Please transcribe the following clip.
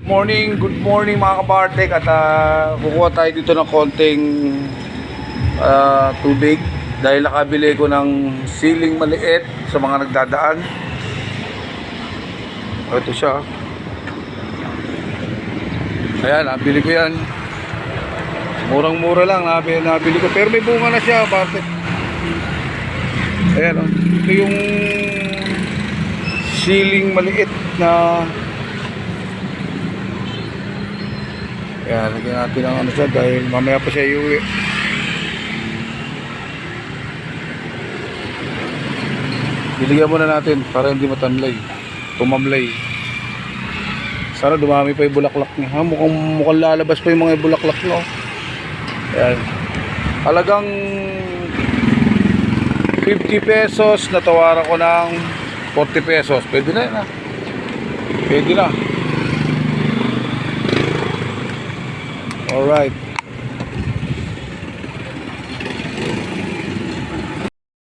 Good morning mga kabartek. At kukuha tayo dito ng konting tubig dahil nakabili ko ng siling maliit sa mga nagdadaan. Ito siya. Ayan, nabili ko yan. Murang-mura lang nabili ko, pero may bunga na siya, bartek. Ayan, ito yung siling maliit na. Ayan, lagyan natin ang ano siya dahil mamaya pa siya iuwi. Biligyan muna natin para hindi matanlay, tumamlay. Sana dumami pa yung bulaklak niya. Mukhang lalabas pa yung mga bulaklak niya. Ayan. Halagang 50 pesos, natawaran ko ng 40 pesos. Pwede na yan, ha? Pwede na. Alright.